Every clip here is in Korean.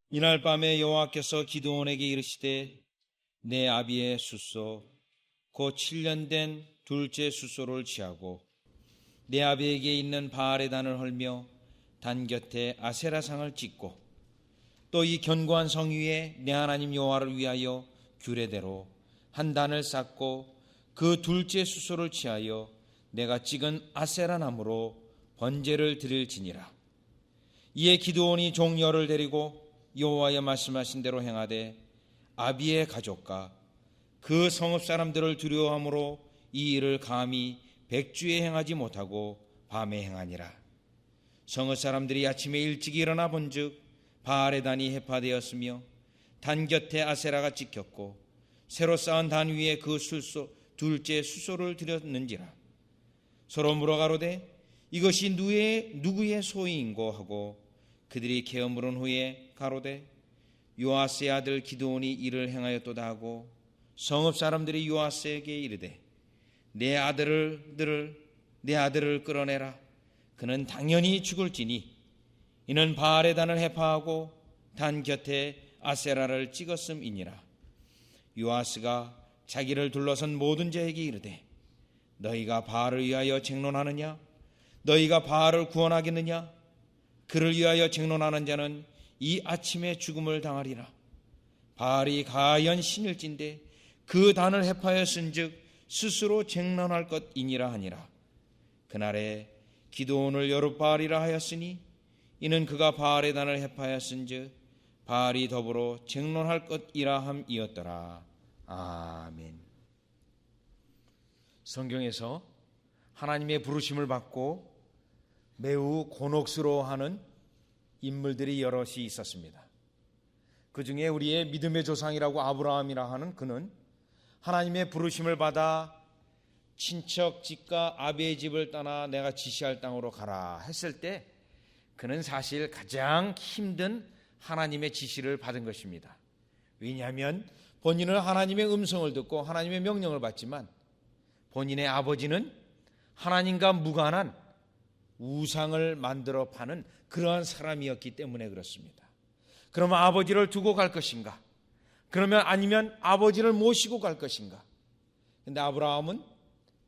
이날 밤에 여호와께서 기드온에게 이르시되 내 아비의 숫소 곧 7년 된 둘째 숫소를 취하고 내 아비에게 있는 바알의 단을 헐며 단 곁에 아세라상을 찍고 또 이 견고한 성 위에 내 하나님 여호와를 위하여 규례대로 한 단을 쌓고 그 둘째 숫소를 취하여 내가 찍은 아세라 나무로 번제를 드릴지니라. 이에 기드온이 종 열을 데리고 여호와의 말씀하신 대로 행하되 아비의 가족과 그 성읍 사람들을 두려워함으로 이 일을 감히 백주에 행하지 못하고 밤에 행하니라. 성읍 사람들이 아침에 일찍 일어나 본즉 바알의 단이 해파되었으며 단 곁에 아세라가 찍혔고 새로 쌓은 단 위에 그 둘째 숫소를 드렸는지라. 서로 물어가로되 이것이 누구의 소유인고 하고 그들이 개어 물은 후에 가로되 요아스의 아들 기드온이 이를 행하였도다 하고 성읍 사람들이 요아스에게 이르되 내 아들을 끌어내라. 그는 당연히 죽을지니 이는 바알의 단을 해파하고 단 곁에 아세라를 찍었음이니라. 요아스가 자기를 둘러선 모든 자에게 이르되 너희가 바알을 위하여 쟁론하느냐? 너희가 바알을 구원하겠느냐? 그를 위하여 쟁론하는 자는 이 아침에 죽음을 당하리라. 바알이 가연 신일진데 그 단을 해파하였은즉 스스로 쟁론할 것이니라 하니라. 그날에 기드온을 여룻바알이라 하였으니 이는 그가 바알의 단을 해파하였은즉 바알이 더불어 쟁론할 것이라 함이었더라. 아멘. 성경에서 하나님의 부르심을 받고 매우 곤혹스러워하는 인물들이 여럿이 있었습니다. 그 중에 우리의 믿음의 조상이라고 아브라함이라 하는 그는 하나님의 부르심을 받아 친척 집과 아비의 집을 떠나 내가 지시할 땅으로 가라 했을 때 그는 사실 가장 힘든 하나님의 지시를 받은 것입니다. 왜냐하면 본인은 하나님의 음성을 듣고 하나님의 명령을 받지만 본인의 아버지는 하나님과 무관한 우상을 만들어 파는 그러한 사람이었기 때문에 그렇습니다. 그러면 아버지를 두고 갈 것인가? 그러면 아니면 아버지를 모시고 갈 것인가? 그런데 아브라함은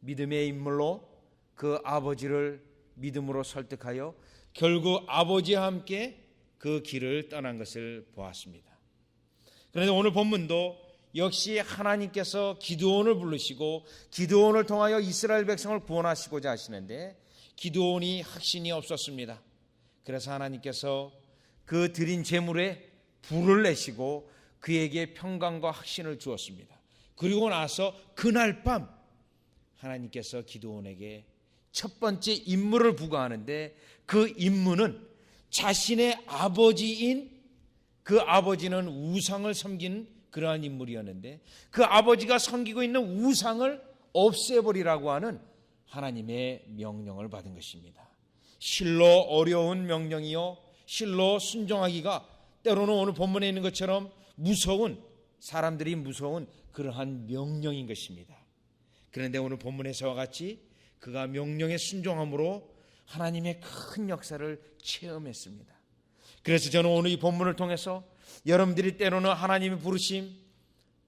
믿음의 인물로 그 아버지를 믿음으로 설득하여 결국 아버지와 함께 그 길을 떠난 것을 보았습니다. 그런데 오늘 본문도 역시 하나님께서 기드온을 부르시고 기드온을 통하여 이스라엘 백성을 구원하시고자 하시는데 기드온이 확신이 없었습니다. 그래서 하나님께서 그 드린 제물에 불을 내시고 그에게 평강과 확신을 주었습니다. 그리고 나서 그날 밤 하나님께서 기드온에게 첫 번째 임무를 부과하는데 그 임무는 자신의 아버지인 그 아버지는 우상을 섬기는 그러한 인물이었는데 그 아버지가 섬기고 있는 우상을 없애버리라고 하는 하나님의 명령을 받은 것입니다. 실로 어려운 명령이요 실로 순종하기가 때로는 오늘 본문에 있는 것처럼 사람들이 무서운 그러한 명령인 것입니다. 그런데 오늘 본문에서와 같이 그가 명령에 순종함으로 하나님의 큰 역사를 체험했습니다. 그래서 저는 오늘 이 본문을 통해서 여러분들이 때로는 하나님의 부르심,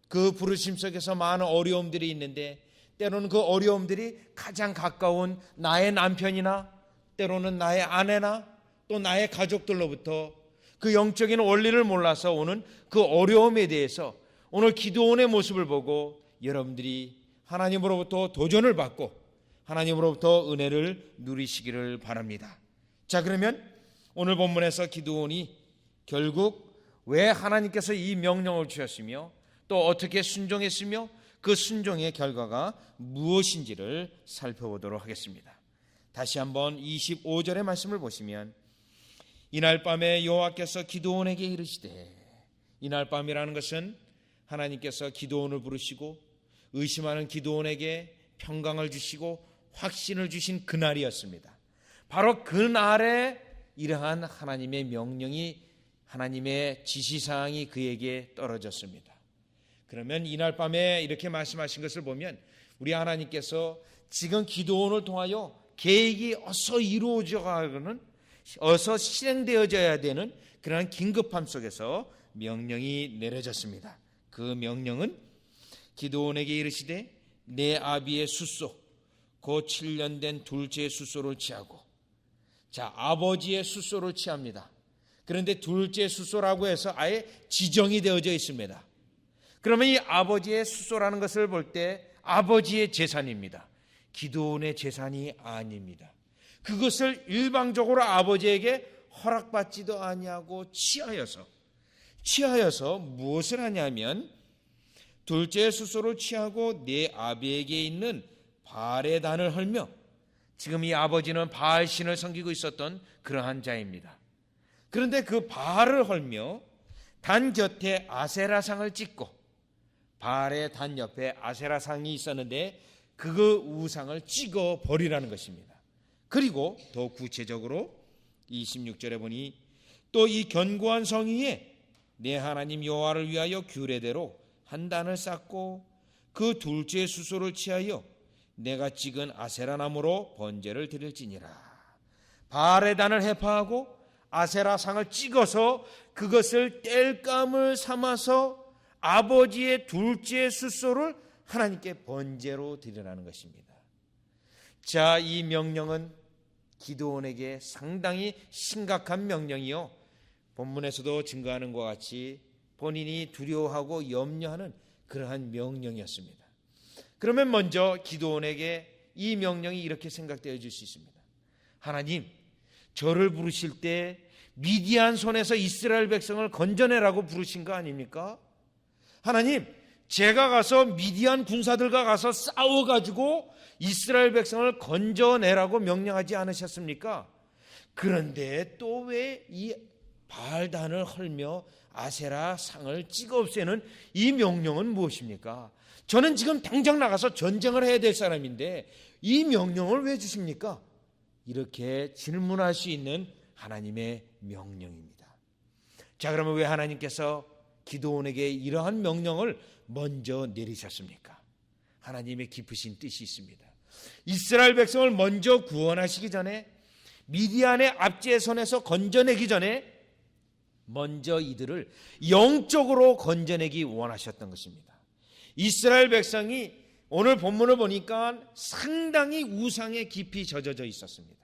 그 부르심 속에서 많은 어려움들이 있는데 때로는 그 어려움들이 가장 가까운 나의 남편이나 때로는 나의 아내나 또 나의 가족들로부터 그 영적인 원리를 몰라서 오는 그 어려움에 대해서 오늘 기드온의 모습을 보고 여러분들이 하나님으로부터 도전을 받고 하나님으로부터 은혜를 누리시기를 바랍니다. 자, 그러면 오늘 본문에서 기드온이 결국 왜 하나님께서 이 명령을 주셨으며 또 어떻게 순종했으며 그 순종의 결과가 무엇인지를 살펴보도록 하겠습니다. 다시 한번 25절의 말씀을 보시면 이날 밤에 여호와께서 기드온에게 이르시되, 이날 밤이라는 것은 하나님께서 기드온을 부르시고 의심하는 기드온에게 평강을 주시고 확신을 주신 그날이었습니다. 바로 그날에 이러한 하나님의 명령이 하나님의 지시사항이 그에게 떨어졌습니다. 그러면 이날 밤에 이렇게 말씀하신 것을 보면 우리 하나님께서 지금 기드온을 통하여 계획이 어서 이루어져 가는 어서 실행되어져야 되는 그러한 긴급함 속에서 명령이 내려졌습니다. 그 명령은 기드온에게 이르시되 내 아비의 숫소 곧 7년 된 둘째 숫소를 취하고, 자, 아버지의 숫소를 취합니다. 그런데 둘째 숫소라고 해서 아예 지정이 되어져 있습니다. 그러면 이 아버지의 숫소라는 것을 볼 때 아버지의 재산입니다. 기드온의 재산이 아닙니다. 그것을 일방적으로 아버지에게 허락받지도 아니하고 취하여서 무엇을 하냐면 둘째 숫소를 취하고 내 아비에게 있는 바알의 단을 헐며, 지금 이 아버지는 바알 신을 섬기고 있었던 그러한 자입니다. 그런데 그 바알을 헐며 단 곁에 아세라상을 찍고, 바알의 단 옆에 아세라상이 있었는데 그 우상을 찍어 버리라는 것입니다. 그리고 더 구체적으로 26절에 보니 또 이 견고한 성 위에 내 하나님 여호와를 위하여 규례대로 한 단을 쌓고 그 둘째 숫소를 취하여 내가 찍은 아세라 나무로 번제를 드릴지니라. 바알의 단을 해파하고 아세라 상을 찍어서 그것을 땔감을 삼아서 아버지의 둘째 숫소를 하나님께 번제로 드리라는 것입니다. 자, 이 명령은 기드온에게 상당히 심각한 명령이요, 본문에서도 증거하는 것 같이 본인이 두려워하고 염려하는 그러한 명령이었습니다. 그러면 먼저 기드온에게 이 명령이 이렇게 생각되어질 수 있습니다. 하나님, 저를 부르실 때 미디안 손에서 이스라엘 백성을 건져내라고 부르신 거 아닙니까? 하나님, 제가 가서 미디안 군사들과 가서 싸워가지고 이스라엘 백성을 건져내라고 명령하지 않으셨습니까? 그런데 또 왜 이 바알단을 헐며 아세라 상을 찍어 없애는 이 명령은 무엇입니까? 저는 지금 당장 나가서 전쟁을 해야 될 사람인데 이 명령을 왜 주십니까? 이렇게 질문할 수 있는 하나님의 명령입니다. 자, 그러면 왜 하나님께서 기드온에게 이러한 명령을 먼저 내리셨습니까? 하나님의 깊으신 뜻이 있습니다. 이스라엘 백성을 먼저 구원하시기 전에, 미디안의 압제의 손에서 건져내기 전에 먼저 이들을 영적으로 건져내기 원하셨던 것입니다. 이스라엘 백성이 오늘 본문을 보니까 상당히 우상에 깊이 젖어져 있었습니다.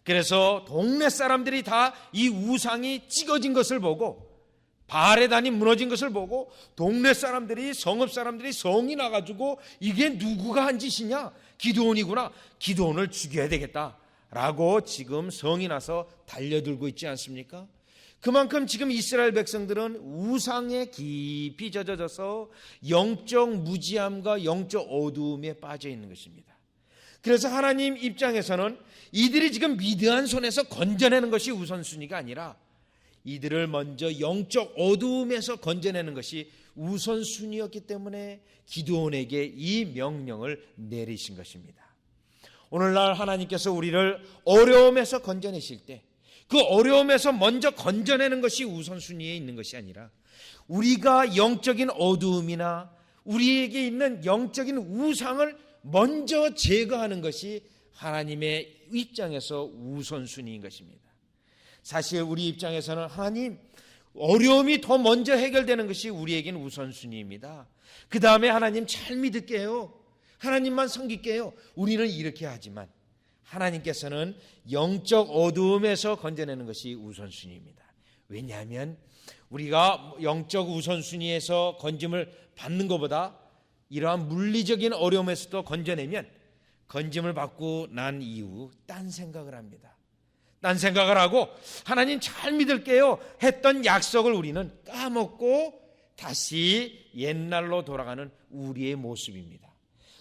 그래서 동네 사람들이 다 이 우상이 찍어진 것을 보고, 바알의 단이 무너진 것을 보고 동네 사람들이, 성읍 사람들이 성이 나가지고 이게 누구가 한 짓이냐? 기드온이구나. 기드온을 죽여야 되겠다라고 지금 성이 나서 달려들고 있지 않습니까? 그만큼 지금 이스라엘 백성들은 우상에 깊이 젖어져서 영적 무지함과 영적 어두움에 빠져 있는 것입니다. 그래서 하나님 입장에서는 이들이 지금 미드안 손에서 건져내는 것이 우선순위가 아니라 이들을 먼저 영적 어두움에서 건져내는 것이 우선순위였기 때문에 기드온에게 이 명령을 내리신 것입니다. 오늘날 하나님께서 우리를 어려움에서 건져내실 때 그 어려움에서 먼저 건져내는 것이 우선순위에 있는 것이 아니라 우리가 영적인 어두움이나 우리에게 있는 영적인 우상을 먼저 제거하는 것이 하나님의 입장에서 우선순위인 것입니다. 사실 우리 입장에서는 하나님, 어려움이 더 먼저 해결되는 것이 우리에겐 우선순위입니다. 그 다음에 하나님 잘 믿을게요, 하나님만 섬길게요, 우리는 이렇게 하지만 하나님께서는 영적 어두움에서 건져내는 것이 우선순위입니다. 왜냐하면 우리가 영적 우선순위에서 건짐을 받는 것보다 이러한 물리적인 어려움에서도 건져내면 건짐을 받고 난 이후 딴 생각을 합니다. 딴 생각을 하고 하나님 잘 믿을게요 했던 약속을 우리는 까먹고 다시 옛날로 돌아가는 우리의 모습입니다.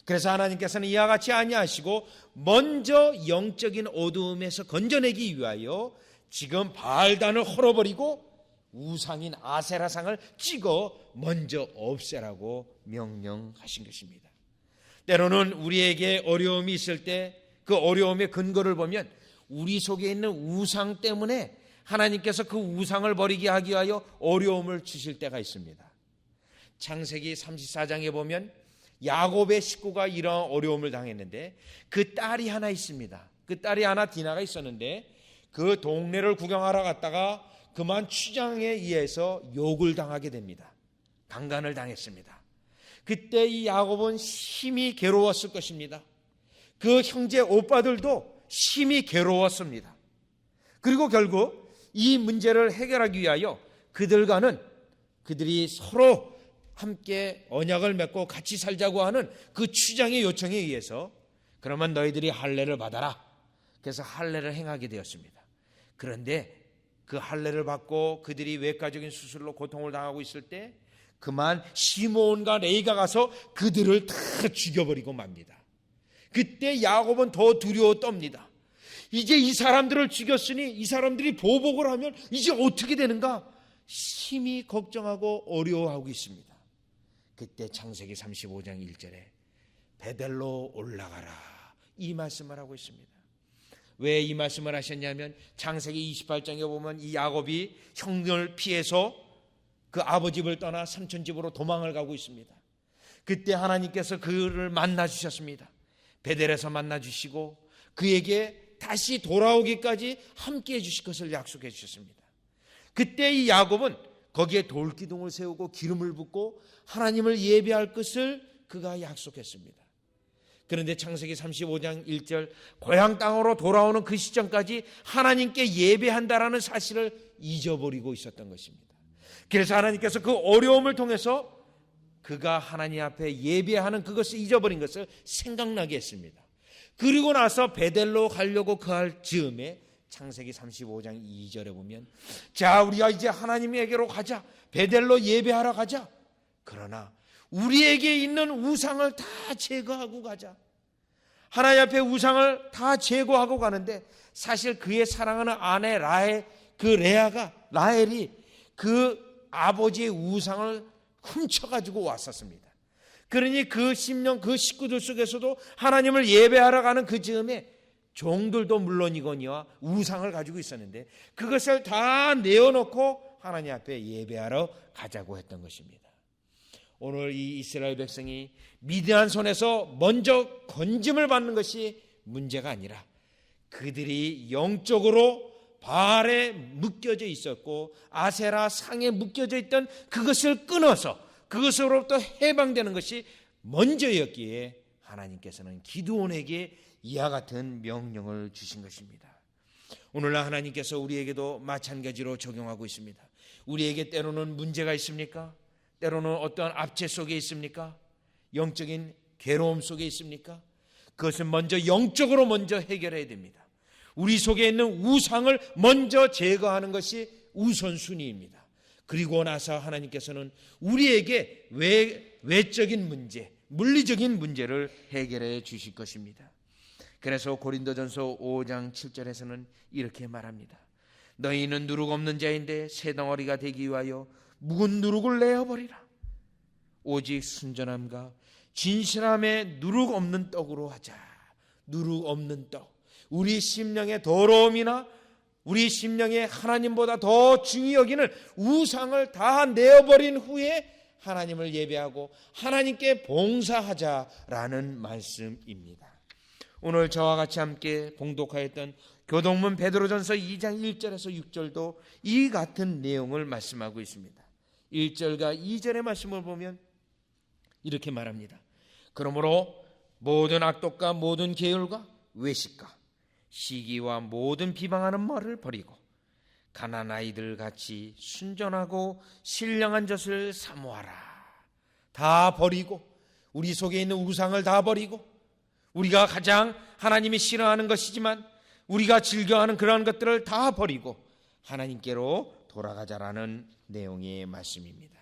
그래서 하나님께서는 이와 같이 아니하시고 먼저 영적인 어두움에서 건져내기 위하여 지금 바알단을 헐어버리고 우상인 아세라상을 찍어 먼저 없애라고 명령하신 것입니다. 때로는 우리에게 어려움이 있을 때 그 어려움의 근거를 보면 우리 속에 있는 우상 때문에 하나님께서 그 우상을 버리게 하기 위하여 어려움을 주실 때가 있습니다. 창세기 34장에 보면 야곱의 식구가 이러한 어려움을 당했는데 그 딸이 하나 있습니다. 그 딸이 하나 디나가 있었는데 그 동네를 구경하러 갔다가 그만 추장에 의해서 욕을 당하게 됩니다. 강간을 당했습니다. 그때 이 야곱은 심히 괴로웠을 것입니다. 그 형제 오빠들도 심히 괴로웠습니다. 그리고 결국 이 문제를 해결하기 위하여 그들이 서로 함께 언약을 맺고 같이 살자고 하는 그 추장의 요청에 의해서 그러면 너희들이 할례를 받아라. 그래서 할례를 행하게 되었습니다. 그런데 그 할례를 받고 그들이 외과적인 수술로 고통을 당하고 있을 때 그만 시므온과 레이가 가서 그들을 다 죽여버리고 맙니다. 그때 야곱은 더 두려워 떱니다. 이제 이 사람들을 죽였으니 이 사람들이 보복을 하면 이제 어떻게 되는가 심히 걱정하고 어려워하고 있습니다. 그때 창세기 35장 1절에 베델로 올라가라 이 말씀을 하고 있습니다. 왜 이 말씀을 하셨냐면 창세기 28장에 보면 이 야곱이 형을 피해서 그 아버지 집을 떠나 삼촌 집으로 도망을 가고 있습니다. 그때 하나님께서 그를 만나 주셨습니다. 베델에서 만나 주시고 그에게 다시 돌아오기까지 함께 해 주실 것을 약속해 주셨습니다. 그때 이 야곱은 거기에 돌기둥을 세우고 기름을 붓고 하나님을 예배할 것을 그가 약속했습니다. 그런데 창세기 35장 1절 고향 땅으로 돌아오는 그 시점까지 하나님께 예배한다라는 사실을 잊어버리고 있었던 것입니다. 그래서 하나님께서 그 어려움을 통해서 그가 하나님 앞에 예배하는 그것을 잊어버린 것을 생각나게 했습니다. 그리고 나서 베델로 가려고 그할 즈음에 창세기 35장 2절에 보면 자 우리가 이제 하나님에게로 가자. 베델로 예배하러 가자. 그러나 우리에게 있는 우상을 다 제거하고 가자. 하나님 앞에 우상을 다 제거하고 가는데 사실 그의 사랑하는 아내 라헬이 그 아버지의 우상을 훔쳐가지고 왔었습니다. 그러니 그 10년 그 식구들 속에서도 하나님을 예배하러 가는 그 즈음에 종들도 물론이거니와 우상을 가지고 있었는데 그것을 다 내어놓고 하나님 앞에 예배하러 가자고 했던 것입니다. 오늘 이 이스라엘 백성이 미디안 손에서 먼저 건짐을 받는 것이 문제가 아니라 그들이 영적으로 바알에 묶여져 있었고 아세라 상에 묶여져 있던 그것을 끊어서 그것으로부터 해방되는 것이 먼저였기에 하나님께서는 기드온에게 이와 같은 명령을 주신 것입니다. 오늘날 하나님께서 우리에게도 마찬가지로 적용하고 있습니다. 우리에게 때로는 문제가 있습니까? 때로는 어떠한 압제 속에 있습니까? 영적인 괴로움 속에 있습니까? 그것은 먼저 영적으로 먼저 해결해야 됩니다. 우리 속에 있는 우상을 먼저 제거하는 것이 우선순위입니다. 그리고 나서 하나님께서는 우리에게 외적인 문제, 물리적인 문제를 해결해 주실 것입니다. 그래서 고린도전서 5장 7절에서는 이렇게 말합니다. 너희는 누룩 없는 자인데 새 덩어리가 되기 위하여 묵은 누룩을 내어버리라. 오직 순전함과 진실함에 누룩 없는 떡으로 하자. 누룩 없는 떡. 우리 심령의 더러움이나 우리 심령의 하나님보다 더 중히 여기는 우상을 다 내어버린 후에 하나님을 예배하고 하나님께 봉사하자라는 말씀입니다. 오늘 저와 같이 함께 봉독하였던 교동문 베드로전서 2장 1절에서 6절도 이 같은 내용을 말씀하고 있습니다. 1절과 2절의 말씀을 보면 이렇게 말합니다. 그러므로 모든 악독과 모든 계율과 외식과 시기와 모든 비방하는 말을 버리고 가난 아이들 같이 순전하고 신령한 젖을 사모하라. 다 버리고 우리 속에 있는 우상을 다 버리고 우리가 가장 하나님이 싫어하는 것이지만 우리가 즐겨하는 그런 것들을 다 버리고 하나님께로 돌아가자라는 내용의 말씀입니다.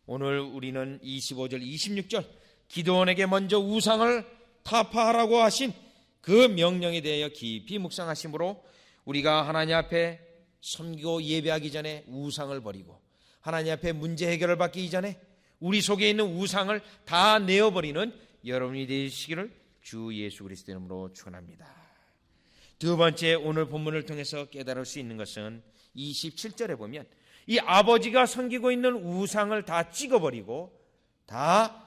오늘 우리는 25절 26절 기드온에게 먼저 우상을 타파하라고 하신 그 명령에 대하여 깊이 묵상하심으로 우리가 하나님 앞에 섬기고 예배하기 전에 우상을 버리고 하나님 앞에 문제 해결을 받기 이전에 우리 속에 있는 우상을 다 내어버리는 여러분이 되시기를 주 예수 그리스도 이름으로 축원합니다. 두 번째 오늘 본문을 통해서 깨달을 수 있는 것은 27절에 보면 이 아버지가 섬기고 있는 우상을 다 찍어버리고 다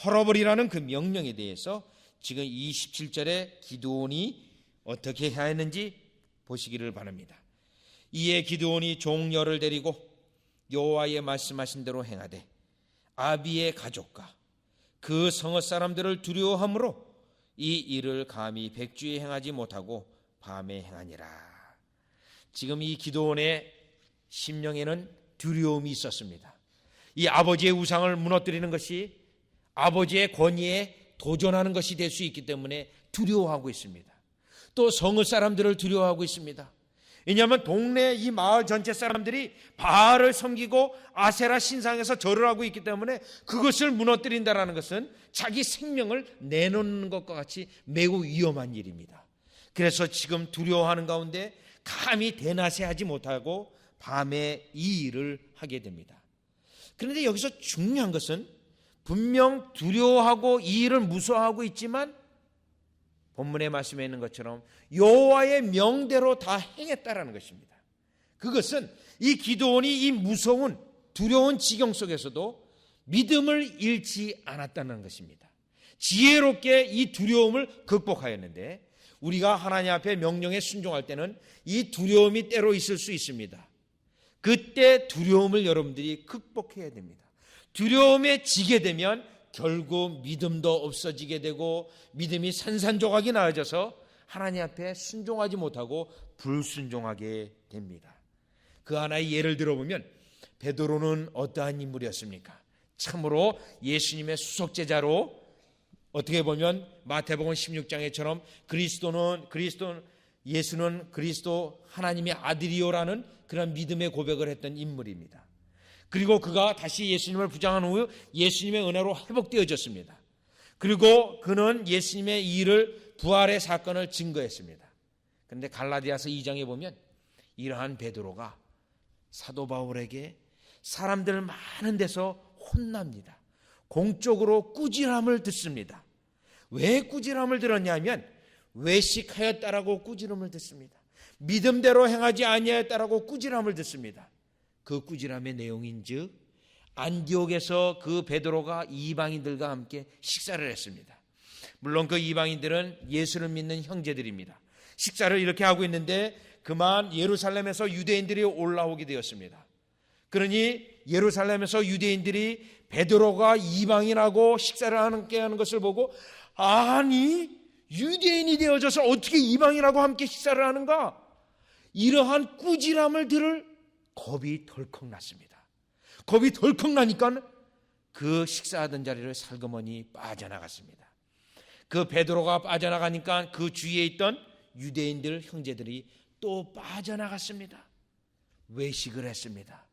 헐어버리라는 그 명령에 대해서 지금 27절에 기드온이 어떻게 해야 했는지 보시기를 바랍니다. 이에 기드온이 종려를 데리고 여호와의 말씀하신 대로 행하되 아비의 가족과 그 성읍 사람들을 두려워함으로 이 일을 감히 백주에 행하지 못하고 밤에 행하니라. 지금 이 기드온의 심령에는 두려움이 있었습니다. 이 아버지의 우상을 무너뜨리는 것이 아버지의 권위에 도전하는 것이 될 수 있기 때문에 두려워하고 있습니다. 또 성읍 사람들을 두려워하고 있습니다. 왜냐하면 동네 이 마을 전체 사람들이 바알을 섬기고 아세라 신상에서 절을 하고 있기 때문에 그것을 무너뜨린다는 것은 자기 생명을 내놓는 것과 같이 매우 위험한 일입니다. 그래서 지금 두려워하는 가운데 감히 대낮에 못하고 밤에 이 일을 하게 됩니다. 그런데 여기서 중요한 것은 분명 두려워하고 이 일을 무서워하고 있지만 본문의 말씀에 있는 것처럼 여호와의 명대로 다 행했다라는 것입니다. 그것은 이 기드온이 이 무서운 두려운 지경 속에서도 믿음을 잃지 않았다는 것입니다. 지혜롭게 이 두려움을 극복하였는데 우리가 하나님 앞에 명령에 순종할 때는 이 두려움이 때로 있을 수 있습니다. 그때 두려움을 여러분들이 극복해야 됩니다. 두려움에 지게 되면 결국 믿음도 없어지게 되고 믿음이 산산조각이 나아져서 하나님 앞에 순종하지 못하고 불순종하게 됩니다. 그 하나의 예를 들어보면 베드로는 어떠한 인물이었습니까? 참으로 예수님의 수속제자로 어떻게 보면 마태복음 16장에처럼 예수는 그리스도 하나님의 아들이요라는 그런 믿음의 고백을 했던 인물입니다. 그리고 그가 다시 예수님을 부장한 후 예수님의 은혜로 회복되어졌습니다. 그리고 그는 예수님의 일을 부활의 사건을 증거했습니다. 그런데 갈라디아서 2장에 보면 이러한 베드로가 사도 바울에게 사람들 많은 데서 혼납니다. 공적으로 꾸지람을 듣습니다. 왜 꾸지람을 들었냐면 외식하였다라고 꾸지람을 듣습니다. 믿음대로 행하지 아니하였다라고 꾸지람을 듣습니다. 그 꾸지람의 내용인즉 안디옥에서 그 베드로가 이방인들과 함께 식사를 했습니다. 물론 그 이방인들은 예수를 믿는 형제들입니다. 식사를 이렇게 하고 있는데 그만 예루살렘에서 유대인들이 올라오게 되었습니다. 그러니 예루살렘에서 유대인들이 베드로가 이방인하고 식사를 함께 하는 것을 보고 아니 유대인이 되어져서 어떻게 이방인하고 함께 식사를 하는가? 이러한 꾸지람을 들을 겁이 덜컥 났습니다. 겁이 덜컥 나니까 그 식사하던 자리를 살그머니 빠져나갔습니다. 그 베드로가 빠져나가니까 그 주위에 있던 유대인들 형제들이 또 빠져나갔습니다. 외식을 했습니다.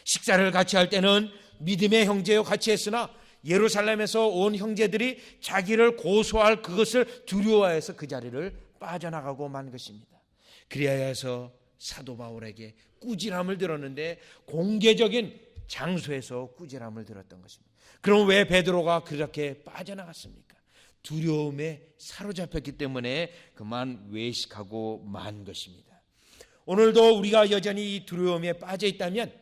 식사를 같이 할 때는 믿음의 형제요 같이 했으나 예루살렘에서 온 형제들이 자기를 고소할 그것을 두려워해서 그 자리를 빠져나가고 만 것입니다. 그리하여서 사도 바울에게 꾸지람을 들었는데 공개적인 장소에서 꾸지람을 들었던 것입니다. 그럼 왜 베드로가 그렇게 빠져나갔습니까? 두려움에 사로잡혔기 때문에 그만 외식하고 만 것입니다. 오늘도 우리가 여전히 이 두려움에 빠져 있다면,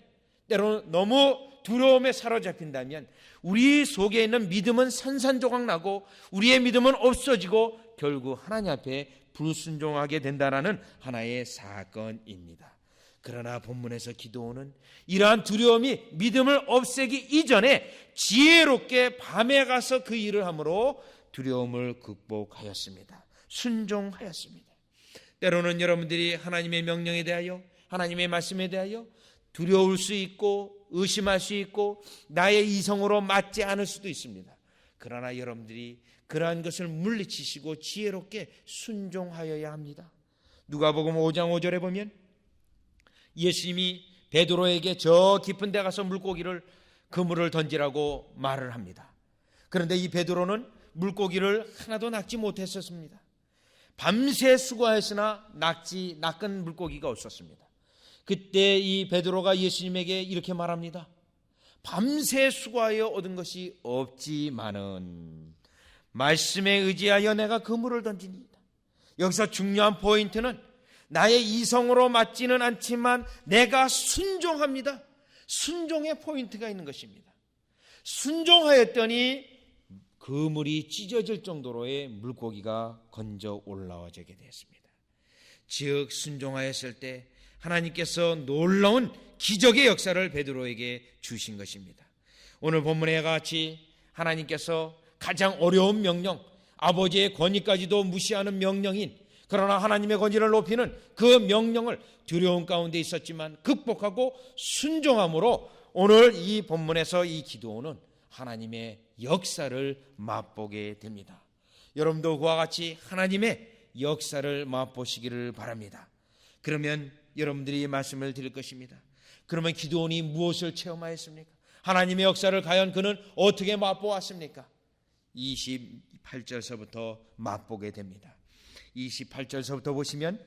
때로는 너무 두려움에 사로잡힌다면 우리 속에 있는 믿음은 산산조각 나고 우리의 믿음은 없어지고 결국 하나님 앞에 불순종하게 된다는 하나의 사건입니다. 그러나 본문에서 기드온은 이러한 두려움이 믿음을 없애기 이전에 지혜롭게 밤에 가서 그 일을 함으로 두려움을 극복하였습니다. 순종하였습니다. 때로는 여러분들이 하나님의 명령에 대하여 하나님의 말씀에 대하여 두려울 수 있고 의심할 수 있고 나의 이성으로 맞지 않을 수도 있습니다. 그러나 여러분들이 그러한 것을 물리치시고 지혜롭게 순종하여야 합니다. 누가복음 5장 5절에 보면 예수님이 베드로에게 저 깊은 데 가서 그물을 던지라고 말을 합니다. 그런데 이 베드로는 물고기를 하나도 낚지 못했었습니다. 밤새 수고하였으나 낚은 물고기가 없었습니다. 그때 이 베드로가 예수님에게 이렇게 말합니다. 밤새 수고하여 얻은 것이 없지만은 말씀에 의지하여 내가 그물을 던집니다. 여기서 중요한 포인트는 나의 이성으로 맞지는 않지만 내가 순종합니다. 순종의 포인트가 있는 것입니다. 순종하였더니 그물이 찢어질 정도로의 물고기가 건져 올라와지게 되었습니다. 즉 순종하였을 때 하나님께서 놀라운 기적의 역사를 베드로에게 주신 것입니다. 오늘 본문에 같이 하나님께서 가장 어려운 명령, 아버지의 권위까지도 무시하는 명령인, 그러나 하나님의 권위를 높이는 그 명령을 두려움 가운데 있었지만 극복하고 순종함으로 오늘 이 본문에서 이 기드온은 하나님의 역사를 맛보게 됩니다. 여러분도 그와 같이 하나님의 역사를 맛보시기를 바랍니다. 그러면 여러분들이 말씀을 드릴 것입니다. 그러면 기드온이 무엇을 체험하였습니까? 하나님의 역사를 과연 그는 어떻게 맛보았습니까? 28절서부터 맛보게 됩니다. 28절서부터 보시면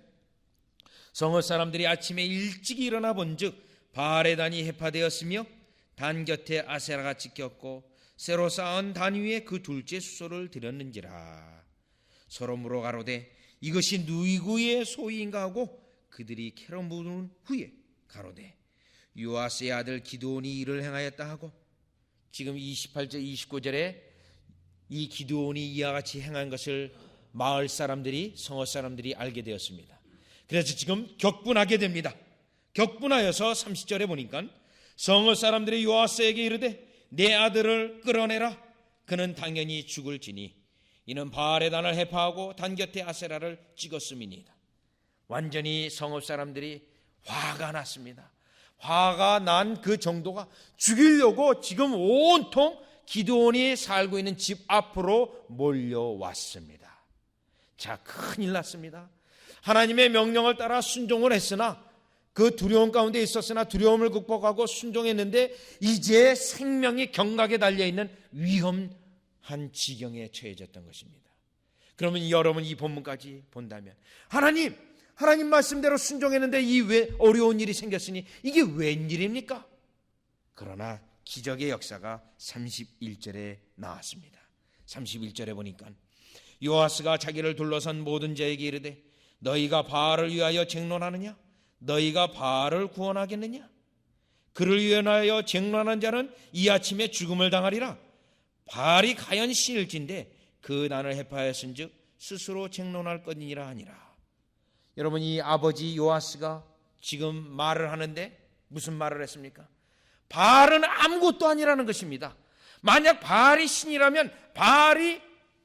성읍 사람들이 아침에 일찍 일어나 본즉 바알의 단이 해파되었으며 단 곁에 아세라가 찍혔고 새로 쌓은 단 위에 그 둘째 수소를 드렸는지라. 서로 물어 가로되 이것이 누구의 소유인가 하고 그들이 캐러 물은 후에 가로되 요아스의 아들 기드온이 이를 행하였다 하고, 지금 28절 29절에 이 기드온이 이와 같이 행한 것을 마을 사람들이, 성읍 사람들이 알게 되었습니다. 그래서 지금 격분하게 됩니다. 격분하여서 30절에 보니까 성읍 사람들이 요아스에게 이르되 내 아들을 끌어내라. 그는 당연히 죽을지니 이는 바알의 단을 해파하고 단 곁에 아세라를 찍었음이니이다. 완전히 성읍 사람들이 화가 났습니다. 화가 난 그 정도가 죽이려고 지금 온통 기드온이 살고 있는 집 앞으로 몰려왔습니다. 자, 큰일 났습니다. 하나님의 명령을 따라 순종을 했으나, 그 두려움 가운데 있었으나 두려움을 극복하고 순종했는데 이제 생명이 경각에 달려있는 위험한 지경에 처해졌던 것입니다. 그러면 여러분 이 본문까지 본다면 하나님 말씀대로 순종했는데 이 왜 어려운 일이 생겼으니 이게 웬일입니까? 그러나 기적의 역사가 31절에 나왔습니다. 31절에 보니까 요아스가 자기를 둘러선 모든 자에게 이르되 너희가 바알을 위하여 쟁론하느냐? 너희가 바알을 구원하겠느냐? 그를 위하여 쟁론한 자는 이 아침에 죽음을 당하리라. 바알이 가연 신일진데 그 난을 해파하였은즉 스스로 쟁론할 것이니라 하니라. 여러분, 이 아버지 요아스가 지금 말을 하는데 무슨 말을 했습니까? 바알은 아무것도 아니라는 것입니다. 만약 바알이 신이라면 바알이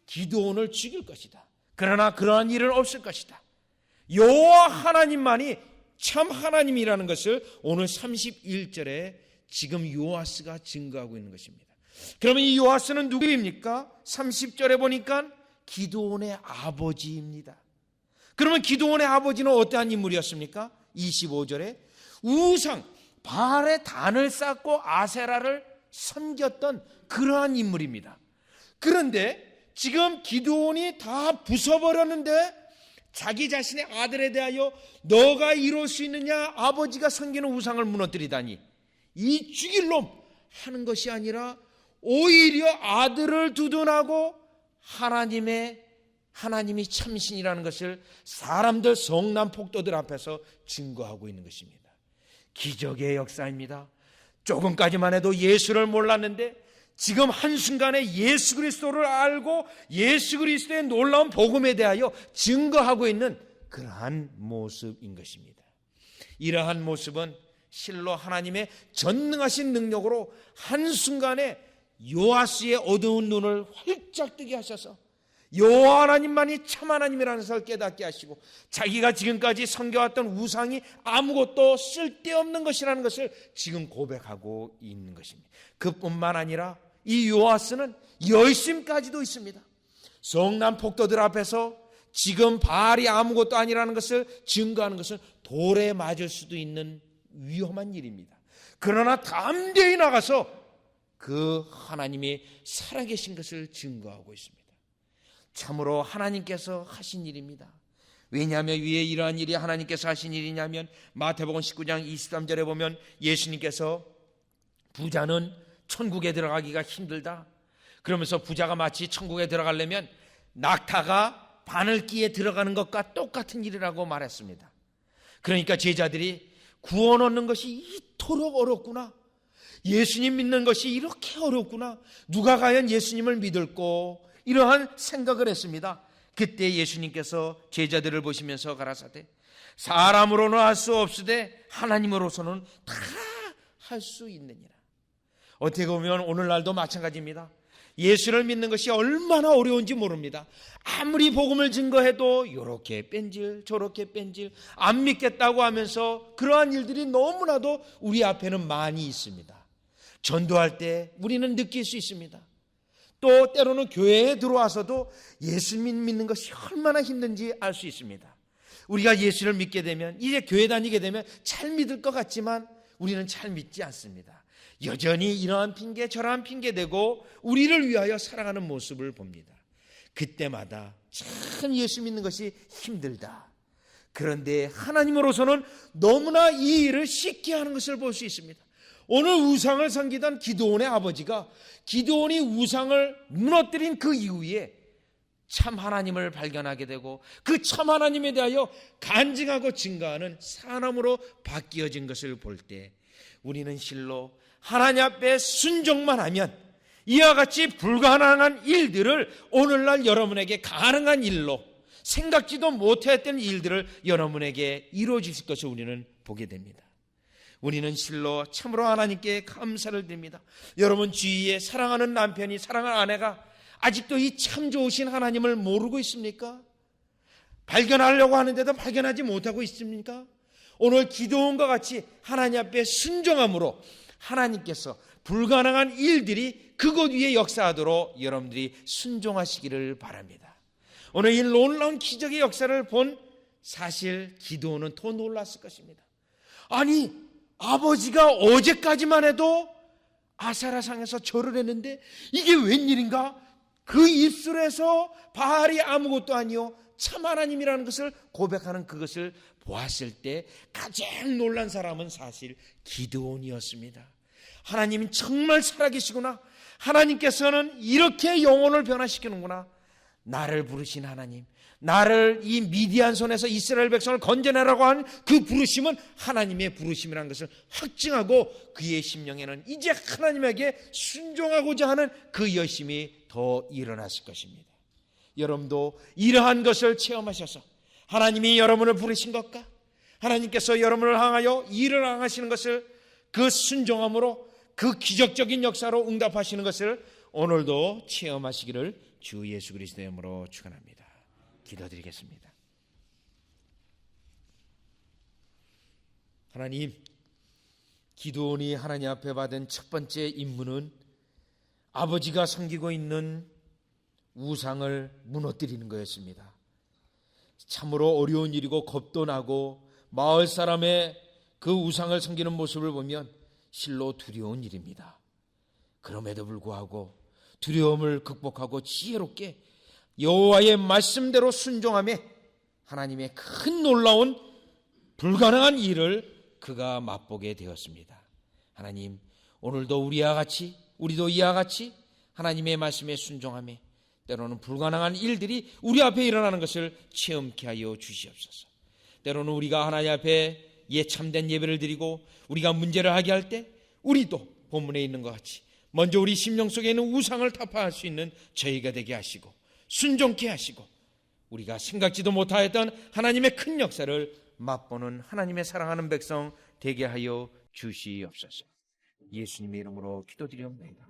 기드온을 죽일 것이다. 그러나 그러한 일은 없을 것이다. 여호와 하나님만이 참 하나님이라는 것을 오늘 31절에 지금 요아스가 증거하고 있는 것입니다. 그러면 이 요아스는 누구입니까? 30절에 보니까 기드온의 아버지입니다. 그러면 기드온의 아버지는 어떠한 인물이었습니까? 25절에 우상 바알의 단을 쌓고 아세라를 섬겼던 그러한 인물입니다. 그런데 지금 기드온이 다 부숴버렸는데 자기 자신의 아들에 대하여 너가 이룰 수 있느냐? 아버지가 섬기는 우상을 무너뜨리다니, 이 죽일 놈 하는 것이 아니라 오히려 아들을 두둔하고 하나님이 참신이라는 것을 사람들, 성난 폭도들 앞에서 증거하고 있는 것입니다. 기적의 역사입니다. 조금까지만 해도 예수를 몰랐는데 지금 한순간에 예수 그리스도를 알고 예수 그리스도의 놀라운 복음에 대하여 증거하고 있는 그러한 모습인 것입니다. 이러한 모습은 실로 하나님의 전능하신 능력으로 한순간에 요아스의 어두운 눈을 활짝 뜨게 하셔서 여호와 하나님만이 참 하나님이라는 것을 깨닫게 하시고 자기가 지금까지 섬겨왔던 우상이 아무것도 쓸데없는 것이라는 것을 지금 고백하고 있는 것입니다. 그뿐만 아니라 이 요아스는 열심까지도 있습니다. 성난 폭도들 앞에서 지금 바알이 아무것도 아니라는 것을 증거하는 것은 돌에 맞을 수도 있는 위험한 일입니다. 그러나 담대히 나가서 그 하나님이 살아계신 것을 증거하고 있습니다. 참으로 하나님께서 하신 일입니다. 왜냐하면 왜 이러한 일이 하나님께서 하신 일이냐면 마태복음 19장 23절에 보면 예수님께서 부자는 천국에 들어가기가 힘들다, 그러면서 부자가 마치 천국에 들어가려면 낙타가 바늘기에 들어가는 것과 똑같은 일이라고 말했습니다. 그러니까 제자들이 구원 얻는 것이 이토록 어렵구나, 예수님 믿는 것이 이렇게 어렵구나, 누가 과연 예수님을 믿을꼬, 이러한 생각을 했습니다. 그때 예수님께서 제자들을 보시면서 가라사대 사람으로는 할 수 없으되 하나님으로서는 다 할 수 있느니라. 어떻게 보면 오늘날도 마찬가지입니다. 예수를 믿는 것이 얼마나 어려운지 모릅니다. 아무리 복음을 증거해도 요렇게 뺀질 저렇게 뺀질 안 믿겠다고 하면서 그러한 일들이 너무나도 우리 앞에는 많이 있습니다. 전도할 때 우리는 느낄 수 있습니다. 또 때로는 교회에 들어와서도 예수 믿는 것이 얼마나 힘든지 알 수 있습니다. 우리가 예수를 믿게 되면, 이제 교회 다니게 되면 잘 믿을 것 같지만 우리는 잘 믿지 않습니다. 여전히 이러한 핑계 저러한 핑계 대고 우리를 위하여 살아가는 모습을 봅니다. 그때마다 참 예수 믿는 것이 힘들다. 그런데 하나님으로서는 너무나 이 일을 쉽게 하는 것을 볼 수 있습니다. 오늘 우상을 섬기던 기드온의 아버지가 기드온이 우상을 무너뜨린 그 이후에 참 하나님을 발견하게 되고 그 참 하나님에 대하여 간증하고 증거하는 사람으로 바뀌어진 것을 볼 때 우리는 실로 하나님 앞에 순종만 하면 이와 같이 불가능한 일들을 오늘날 여러분에게 가능한 일로, 생각지도 못했던 일들을 여러분에게 이루어 주실 것을 우리는 보게 됩니다. 우리는 실로 참으로 하나님께 감사를 드립니다. 여러분 주위에 사랑하는 남편이, 사랑하는 아내가 아직도 이 참 좋으신 하나님을 모르고 있습니까? 발견하려고 하는데도 발견하지 못하고 있습니까? 오늘 기도원과 같이 하나님 앞에 순종함으로 하나님께서 불가능한 일들이 그곳 위에 역사하도록 여러분들이 순종하시기를 바랍니다. 오늘 이 놀라운 기적의 역사를 본 사실 기도원은 더 놀랐을 것입니다. 아니, 아버지가 어제까지만 해도 아사라상에서 절을 했는데 이게 웬일인가? 그 입술에서 바알이 아무것도 아니요 참 하나님이라는 것을 고백하는 그것을 보았을 때 가장 놀란 사람은 사실 기드온이었습니다. 하나님이 정말 살아계시구나. 하나님께서는 이렇게 영혼을 변화시키는구나. 나를 부르신 하나님, 나를 이 미디안 손에서 이스라엘 백성을 건져내라고 한 그 부르심은 하나님의 부르심이라는 것을 확증하고 그의 심령에는 이제 하나님에게 순종하고자 하는 그 열심이 더 일어났을 것입니다. 여러분도 이러한 것을 체험하셔서 하나님이 여러분을 부르신 것과 하나님께서 여러분을 향하여 일을 행하시는 것을 그 순종함으로 그 기적적인 역사로 응답하시는 것을 오늘도 체험하시기를 주 예수 그리스도의 이름으로 축원합니다. 기도드리겠습니다. 하나님, 기드온이 하나님 앞에 받은 첫 번째 임무는 아버지가 섬기고 있는 우상을 무너뜨리는 거였습니다. 참으로 어려운 일이고 겁도 나고 마을 사람의 그 우상을 섬기는 모습을 보면 실로 두려운 일입니다. 그럼에도 불구하고 두려움을 극복하고 지혜롭게 여호와의 말씀대로 순종하며 하나님의 큰 놀라운 불가능한 일을 그가 맛보게 되었습니다. 하나님, 오늘도 우리도 이와 같이 하나님의 말씀에 순종하며 때로는 불가능한 일들이 우리 앞에 일어나는 것을 체험케 하여 주시옵소서. 때로는 우리가 하나님 앞에 참된 예배를 드리고 우리가 문제를 하게 할 때 우리도 본문에 있는 것 같이 먼저 우리 심령 속에 있는 우상을 타파할 수 있는 저희가 되게 하시고 순종케 하시고 우리가 생각지도 못하였던 하나님의 큰 역사를 맛보는 하나님의 사랑하는 백성 되게 하여 주시옵소서. 예수님의 이름으로 기도드리옵나이다.